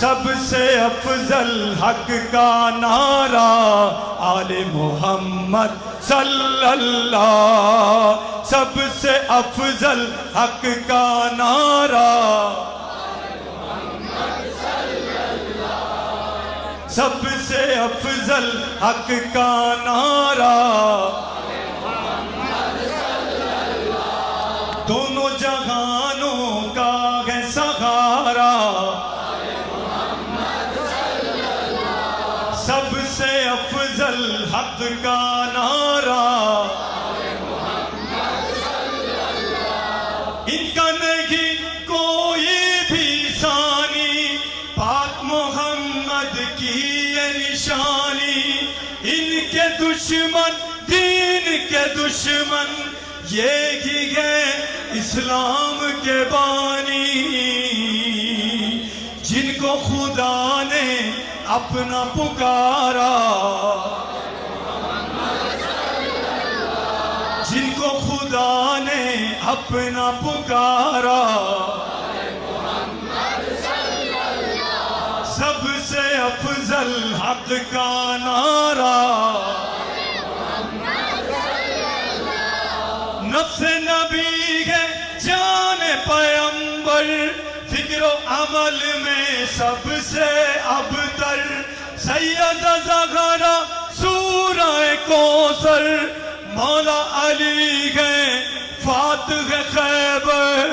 سب سے افضل حق کا نعرہ آل محمد صلی اللہ. سب سے افضل حق کا نعرہ سب سے افضل حق کا نعرہ دونوں جہانوں کا ہے سہارا. سب سے افضل حق کا نعرہ ان کا نہیں کوئی بھی ثانی. پاک محمد کی یہ نشانی. ان کے دشمن دین کے دشمن یہی ہے اسلام کے بانی. جن کو خدا نے اپنا پکارا جن کو خدا نے اپنا پکارا سب سے افضل حق کا نعرہ نفس نبی ہے جان پیغمبر. فکر و عمل میں سب سے ابتر. سیدہ زہرا سورہ کوثر. مولا علی ہے فاتح خیبر.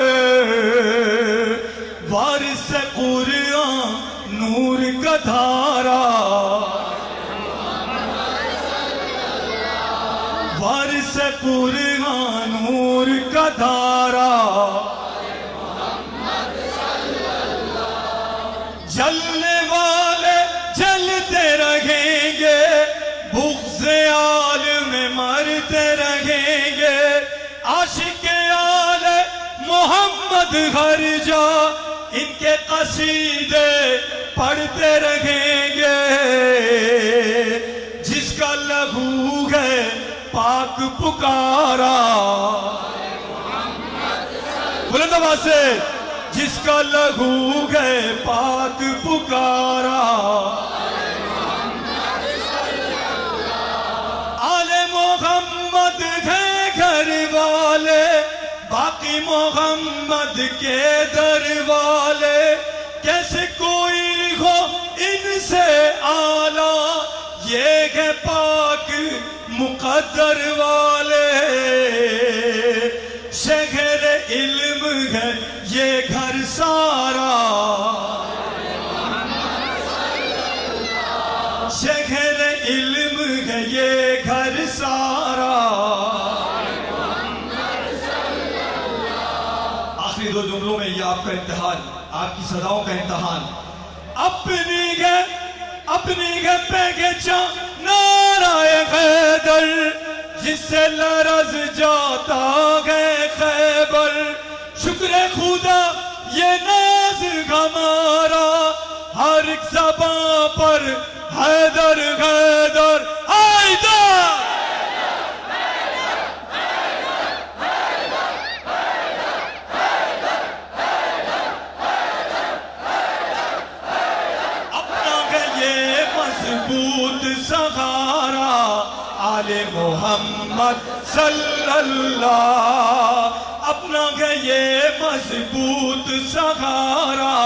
وارث قرآن نور کا دھارا. وارث قرآن نور کا دھارا. جلنے والے جلتے رہیں گے. بغض عالم میں مرتے رہیں گے. عاشق آل محمد ہر جا ان کے قصیدے پڑھتے رہیں گے. جس کا لہو ہے پاک پکارا بلند آواز سے جس کا لہو ہے پاک پکارا. آل محمد ہے گھر والے. باقی محمد کے در والے. کیسے کوئی ہو ان سے اعلیٰ. یہ ہے پاک مقدر والے. شہر علم ہے یہ گھر سارا. شہر علم ہے یہ گھر سارا. آخری دو جملوں میں یہ آپ کا امتحان, آپ کی صداؤں کا امتحان. اپنی ہے پہچان نعرہ حیدر. جس سے لرز جاتا ہے خیبر. شکر خدا یہ ناز ہمارا. ہر ایک زبان پر حیدر حیدر حیدر. اپنا ہے یہ مضبوط سہارا آل محمد صلی اللہ. اپنا ہے یہ مضبوط سہارا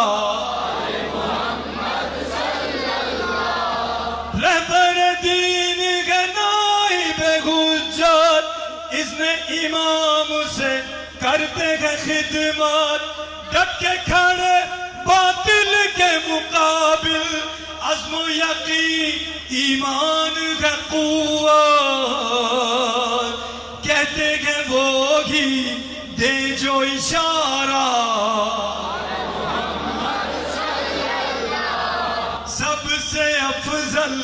رہبر دین ہے نائب حجت. اذن امام سے کرتے ہیں خدمات. ڈٹ کے کھڑے باطل کے مقابل. عزم و یقین ایمان ہے قوت. کہتے ہیں وہی دے جو اشارہ. سب سے افضل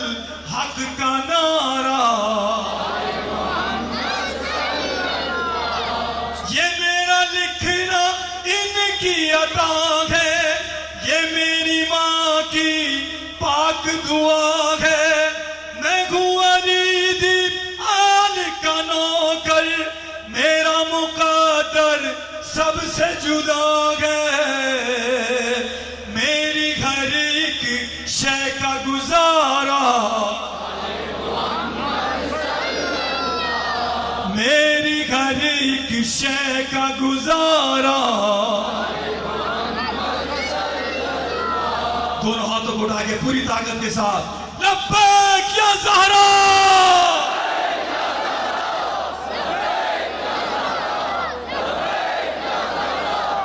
حق کا نعرہ. یہ میرا لکھنا ان کی عطا ہے. یہ میری ماں کی پاک دعا ہے. میں ہوں علی دیپ آل کا نوکر. میرا مقدر سب سے جدا ہے. میری ہر ایک شے کا گزارا، میری ہر ایک شے کا گزارا۔ دونوں ہاتھوں کو اٹھا کے پوری طاقت کے ساتھ لبیک یا زہرا،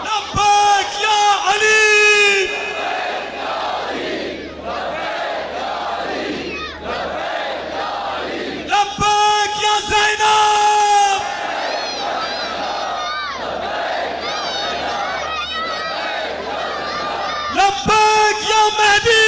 لبیک یا علی، لبیک یا زینب، لبیک یا مہدی۔